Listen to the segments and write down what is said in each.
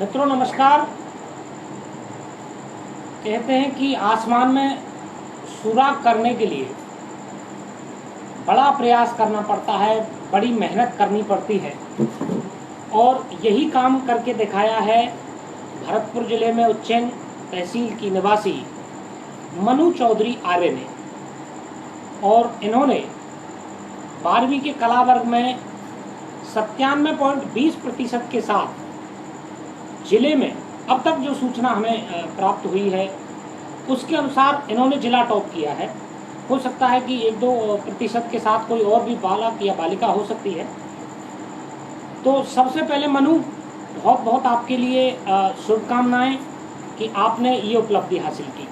मित्रों नमस्कार। कहते हैं कि आसमान में सुराग करने के लिए बड़ा प्रयास करना पड़ता है, बड़ी मेहनत करनी पड़ती है और यही काम करके दिखाया है भरतपुर जिले में उज्जैन तहसील की निवासी मनु चौधरी आर्य ने। और इन्होंने 12वीं के कला वर्ग में 97.20% के साथ जिले में अब तक जो सूचना हमें प्राप्त हुई है उसके अनुसार इन्होंने जिला टॉप किया है। हो सकता है कि 1-2% के साथ कोई और भी बालक या बालिका हो सकती है। तो सबसे पहले मनु, बहुत बहुत आपके लिए शुभकामनाएं कि आपने ये उपलब्धि हासिल की।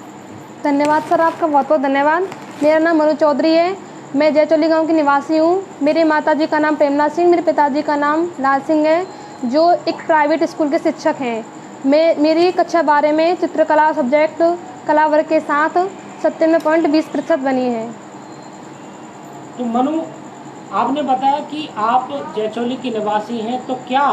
धन्यवाद सर, आपका बहुत बहुत धन्यवाद। मेरा नाम मनु चौधरी है, मैं जयचौली गांव की निवासी हूँ। मेरे माताजी का नाम प्रेमना सिंह, मेरे पिताजी का नाम लाल सिंह है, जो एक प्राइवेट स्कूल के शिक्षक हैं। मेरी कक्षा 12 में चित्रकला सब्जेक्ट कला वर्ग के साथ 97.20% बनी है। तो मनु, आपने बताया कि आप जयचौली की निवासी हैं, तो क्या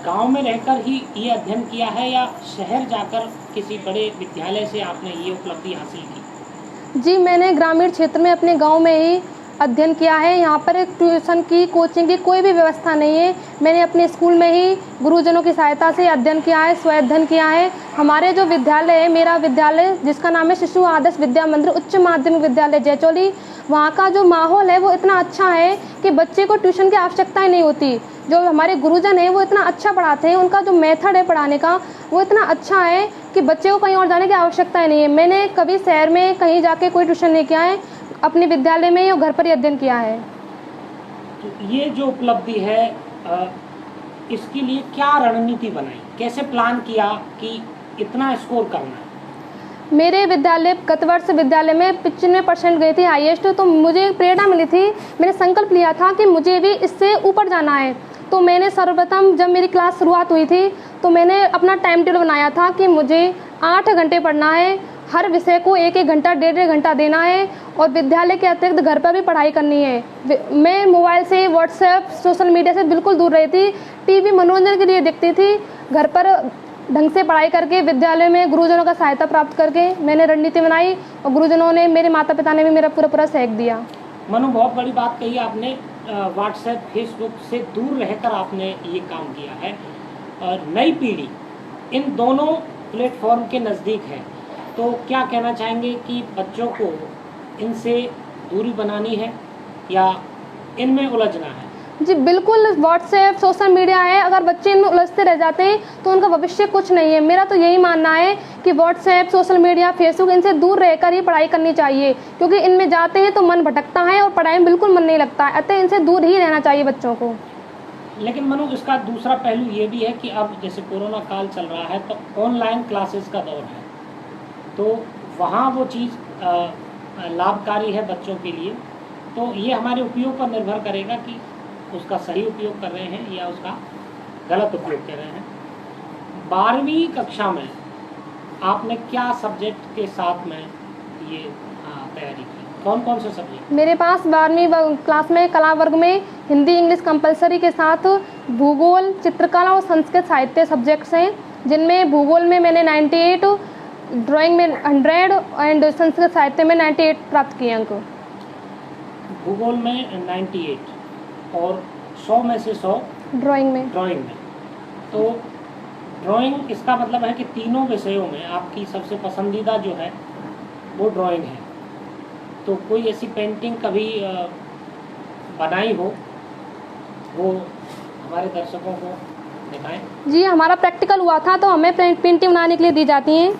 गांव में रहकर ही ये अध्ययन किया है या शहर जाकर किसी बड़े विद्यालय से आपने ये उपलब्धि हासिल की? जी, मैंने ग्रामीण क्षेत्र में अपने गांव में ही अध्ययन किया है। यहाँ पर ट्यूशन की, कोचिंग की कोई भी व्यवस्था नहीं है। मैंने अपने स्कूल में ही गुरुजनों की सहायता से अध्ययन किया है, स्व अध्ययन किया है। हमारे जो विद्यालय है, मेरा विद्यालय जिसका नाम है शिशु आदर्श विद्या मंदिर उच्च माध्यमिक विद्यालय जयचौली, वहाँ का जो माहौल है वो इतना अच्छा है कि बच्चे को ट्यूशन की आवश्यकता ही नहीं होती। जो हमारे गुरुजन हैं वो इतना अच्छा पढ़ाते हैं, उनका जो मेथड है पढ़ाने का वो इतना अच्छा है कि बच्चे को कहीं और जाने की आवश्यकता ही नहीं है। मैंने कभी शहर में कहीं जाके कोई ट्यूशन नहीं किया है, अपने विद्यालय में और घर पर ही अध्ययन किया है। तो ये जो उपलब्धि है, इसके लिए क्या रणनीति बनाई, कैसे प्लान किया कि इतना स्कोर करना है? मेरे विद्यालय गत वर्ष विद्यालय में 95% गई थी हाईएस्ट, तो मुझे प्रेरणा मिली थी। मैंने संकल्प लिया था कि मुझे भी इससे ऊपर जाना है। तो मैंने सर्वप्रथम जब मेरी क्लास शुरुआत हुई थी तो मैंने अपना टाइम टेबल बनाया था कि मुझे 8 घंटे पढ़ना है, हर विषय को 1-1 घंटा 1.5 घंटा देना है और विद्यालय के अतिरिक्त घर पर भी पढ़ाई करनी है। मैं मोबाइल से, व्हाट्सएप, सोशल मीडिया से बिल्कुल दूर रही थी। टीवी मनोरंजन के लिए देखती थी। घर पर ढंग से पढ़ाई करके विद्यालय में गुरुजनों का सहायता प्राप्त करके मैंने रणनीति बनाई और गुरुजनों ने, मेरे माता पिता ने भी मेरा पूरा सहयोग दिया। मनु, बहुत बड़ी बात कही आपने। व्हाट्सएप, फेसबुक से दूर रहकर आपने ये काम किया है। नई पीढ़ी इन दोनों प्लेटफॉर्म के नज़दीक है, तो क्या कहना चाहेंगे कि बच्चों को इनसे दूरी बनानी है या इनमें उलझना है? जी बिल्कुल, व्हाट्सएप, सोशल मीडिया है, अगर बच्चे इनमें उलझते रह जाते हैं तो उनका भविष्य कुछ नहीं है। मेरा तो यही मानना है कि व्हाट्सएप, सोशल मीडिया, फेसबुक, इनसे दूर रहकर ही पढ़ाई करनी चाहिए, क्योंकि इनमें जाते हैं तो मन भटकता है और पढ़ाई में बिल्कुल मन नहीं लगता है। अतः इनसे दूर ही रहना चाहिए बच्चों को। लेकिन मनु, इसका दूसरा पहलू ये भी है कि अब जैसे कोरोना काल चल रहा है तो ऑनलाइन क्लासेस का दौर है, तो वहाँ वो चीज़ लाभकारी है बच्चों के लिए। तो ये हमारे उपयोग पर निर्भर करेगा कि उसका सही उपयोग कर रहे हैं या उसका गलत उपयोग कर रहे हैं। 12वीं कक्षा में आपने क्या सब्जेक्ट के साथ में ये तैयारी की? कौन कौन से सब्जेक्ट? मेरे पास 12वीं क्लास में कला वर्ग में हिंदी, इंग्लिश कंपलसरी के साथ भूगोल, चित्रकला और संस्कृत साहित्य सब्जेक्ट्स हैं, जिनमें भूगोल में मैंने 98, ड्राइंग में 100 एंड संस्कृत साहित्य में 98 प्राप्त किए अंक। भूगोल में 98 और 100 में से 100 ड्राइंग में। तो ड्राइंग, इसका मतलब है कि तीनों विषयों में आपकी सबसे पसंदीदा जो है वो ड्राइंग है। तो कोई ऐसी पेंटिंग कभी बनाई हो, वो हमारे दर्शकों को दिखाएं? जी, हमारा प्रैक्टिकल हुआ था तो हमें पेंटिंग बनाने के लिए दी जाती हैं।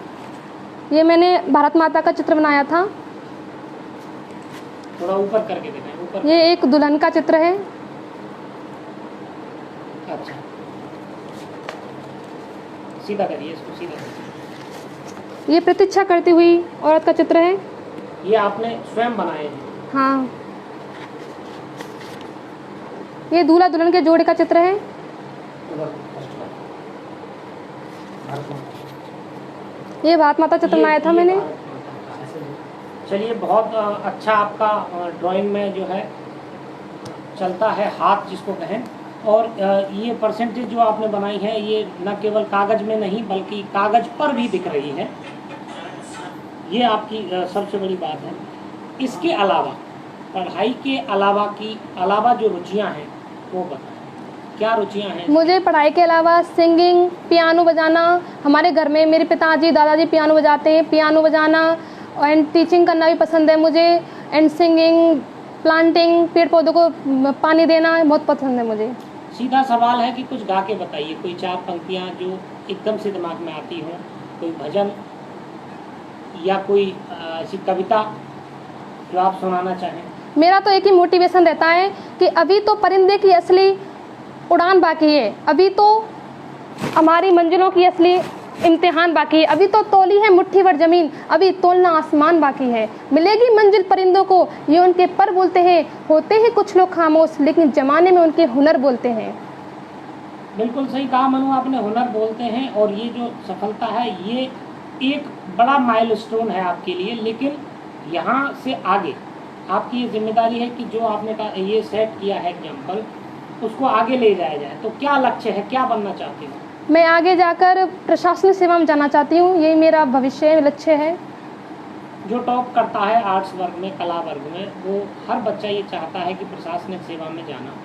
ये मैंने भारत माता का चित्र बनाया था। थोड़ा ऊपर करके दिखाएं, ऊपर। ये एक दुल्हन का चित्र है। अच्छा, सीधा करिए इसको, सीधा करिए। ये प्रतीक्षा करती हुई औरत का चित्र है। ये आपने स्वयं बनाए हैं? हाँ। ये दूल्हा दुल्हन के जोड़े का चित्र है। ये भारत माता चित्र बनाया था मैंने। चलिए, बहुत अच्छा आपका ड्राइंग में जो है चलता है हाथ जिसको कहें। और ये परसेंटेज जो आपने बनाई है ये न केवल कागज़ में नहीं बल्कि कागज़ पर भी दिख रही है, ये आपकी सबसे बड़ी बात है। इसके अलावा पढ़ाई के अलावा जो रुचियां हैं वो बताएं, क्या रुचियां हैं? मुझे पढ़ाई के अलावा सिंगिंग, पियानो बजाना, हमारे घर में मेरे पिताजी दादाजी पियानो बजाते हैं, पियानो बजाना एंड टीचिंग करना भी पसंद है मुझे, एंड सिंगिंग, प्लांटिंग, पेड़ पौधों को पानी देना बहुत पसंद है मुझे। सीधा सवाल है कि कुछ गा के बताइए, कोई 4 पंक्तियां जो एकदम से दिमाग में आती हों, कोई भजन या कोई ऐसी कविता जो आप सुनाना चाहें। मेरा तो एक ही मोटिवेशन रहता है कि अभी तो परिंदे की असली उड़ान बाकी है, अभी तो हमारी मंजिलों की असली इम्तिहान बाकी है, अभी तो तौली है मुट्ठी भर ज़मीन, अभी तोलना आसमान बाकी है, मिलेगी मंजिल परिंदों को ये उनके पर बोलते हैं, होते हैं कुछ लोग खामोश लेकिन ज़माने में उनके हुनर बोलते हैं। बिल्कुल सही कहा मनु आपने, हुनर बोलते हैं। और ये जो सफलता है ये एक बड़ा माइलस्टोन है आपके लिए, लेकिन यहाँ से आगे आपकी ये जिम्मेदारी है कि जो आपने कहा ये सेट किया है एग्जाम्पल, उसको आगे ले जाया जाए। तो क्या लक्ष्य है, क्या बनना चाहते हो? मैं आगे जाकर प्रशासनिक सेवा में जाना चाहती हूँ, यही मेरा भविष्य लक्ष्य है। जो टॉप करता है आर्ट्स वर्ग में, कला वर्ग में, वो हर बच्चा ये चाहता है कि प्रशासनिक सेवा में जाना,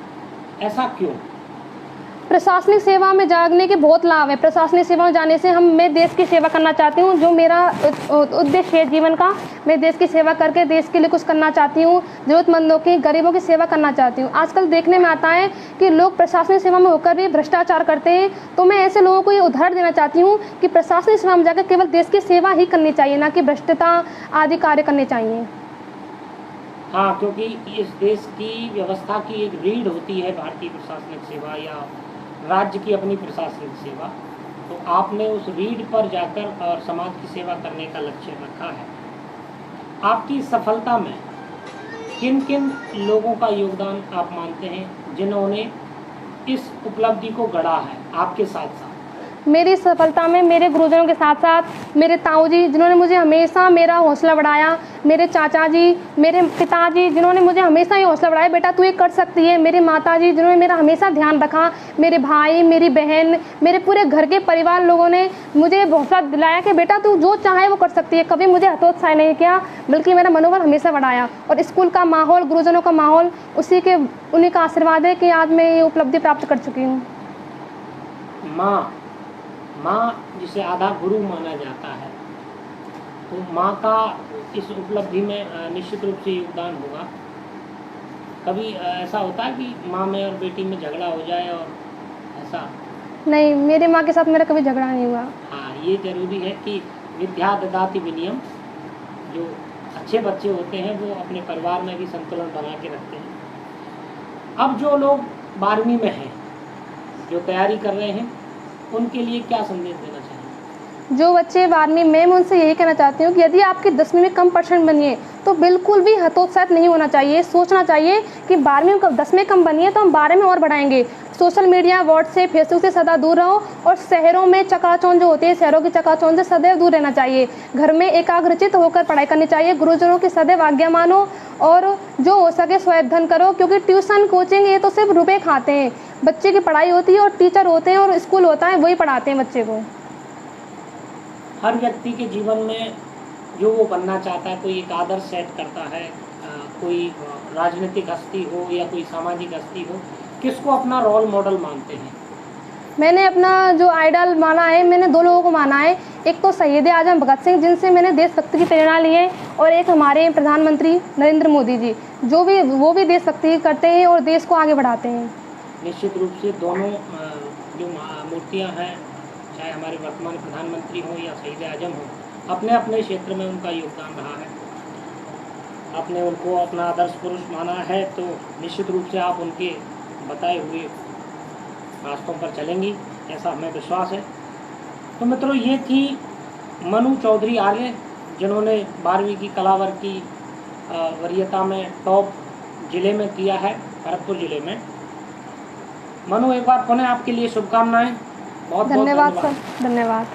ऐसा क्यों? प्रशासनिक सेवा में जाने के बहुत लाभ है। प्रशासनिक सेवा में जाने से मैं देश की सेवा करना चाहती हूँ, जो मेरा उद्देश्य है जीवन का, मैं देश की सेवा करके देश के लिए कुछ करना चाहती हूँ, ज़रूरतमंदों की, गरीबों की सेवा करना चाहती हूँ। आजकल देखने में आता है कि लोग प्रशासनिक सेवा में होकर भी भ्रष्टाचार करते हैं, तो मैं ऐसे लोगों को ये उदाहरण देना चाहती हूँ कि प्रशासनिक सेवा में जाकर केवल देश की सेवा ही करनी चाहिए, ना कि भ्रष्टता आदि कार्य करने चाहिए। हाँ, क्योंकि इस देश की व्यवस्था की एक रीढ़ होती है भारतीय प्रशासनिक सेवा या राज्य की अपनी प्रशासनिक सेवा, तो आपने उस रीढ़ पर जाकर और समाज की सेवा करने का लक्ष्य रखा है। आपकी सफलता में किन किन लोगों का योगदान आप मानते हैं जिन्होंने इस उपलब्धि को गढ़ा है आपके साथ साथ? मेरी सफलता में मेरे गुरुजनों के साथ साथ मेरे ताऊ जी जिन्होंने मुझे हमेशा मेरा हौसला बढ़ाया, मेरे चाचा जी, मेरे पिताजी जिन्होंने मुझे हमेशा ये हौसला बढ़ाया बेटा तू ये कर सकती है, मेरे माता जी जिन्होंने मेरा हमेशा ध्यान रखा, मेरे भाई, मेरी बहन, मेरे पूरे घर के परिवार लोगों ने मुझे हौसला दिलाया कि बेटा तू जो चाहे वो कर सकती है, कभी मुझे हतोत्साह नहीं किया बल्कि मेरा मनोबल हमेशा बढ़ाया। और स्कूल का माहौल, गुरुजनों का माहौल, उन्हीं का आशीर्वाद है कि आज मैं ये उपलब्धि प्राप्त कर चुकी हूँ। माँ जिसे आधा गुरु माना जाता है, तो माँ का इस उपलब्धि में निश्चित रूप से योगदान होगा। कभी ऐसा होता है कि माँ में और बेटी में झगड़ा हो जाए और ऐसा? नहीं, मेरी माँ के साथ मेरा कभी झगड़ा नहीं हुआ। हाँ, ये जरूरी है कि विद्या ददाति विनियम, जो अच्छे बच्चे होते हैं वो अपने परिवार में भी संतुलन बना के रखते हैं। अब जो लोग 12वीं में हैं, जो तैयारी कर रहे हैं, उनके लिए क्या संदेश देना चाहिए? जो बच्चे 12वीं में, मैं उनसे यही कहना चाहती हूँ कि यदि आपकी 10वीं में कम परसेंट बनी है तो बिल्कुल भी हतोत्साहित नहीं होना चाहिए। सोचना चाहिए कि 12वीं में 10 में कम बनी है तो हम 12 में और बढ़ाएंगे। सोशल मीडिया, व्हाट्सएप, फेसबुक से सदा दूर रहो और शहरों में चकाचौंध जो होती है, शहरों की चकाचौंध से सदैव दूर रहना चाहिए। घर में एकाग्रचित होकर पढ़ाई करनी चाहिए, गुरुजनों की सदैव आज्ञा मानो और जो हो सके स्वयं अध्ययन करो, क्योंकि ट्यूशन, कोचिंग ये तो सिर्फ रुपए खाते हैं। बच्चे की पढ़ाई होती है और टीचर होते हैं और स्कूल होता है, वही पढ़ाते हैं बच्चे को। हर व्यक्ति के जीवन में जो वो बनना चाहता है, कोई एक आदर्श सेट करता है, कोई राजनीतिक हस्ती हो या कोई सामाजिक हस्ती हो, किसको अपना रोल मॉडल मानते हैं? मैंने अपना जो आइडल माना है, मैंने 2 लोगों को माना है। एक तो शहीद आजम भगत सिंह जिनसे मैंने देशभक्ति की प्रेरणा ली है, और एक हमारे प्रधानमंत्री नरेंद्र मोदी जी, वो भी देशभक्ति करते हैं और देश को आगे बढ़ाते हैं। निश्चित रूप से दोनों जो मूर्तियाँ हैं, चाहे हमारे वर्तमान प्रधानमंत्री हो या शहीद आजम हो, अपने अपने क्षेत्र में उनका योगदान रहा है। आपने उनको अपना आदर्श पुरुष माना है तो निश्चित रूप से आप उनके बताए हुए रास्तों पर चलेंगी, ऐसा हमें विश्वास है। तो मित्रों, ये थी मनु चौधरी आर्य, जिन्होंने 12वीं की कला वर्ग की वरीयता में टॉप जिले में किया है, भरतपुर जिले में। मनु, एक बार पुनः आपके लिए शुभकामनाएं। बहुत धन्यवाद सर, धन्यवाद।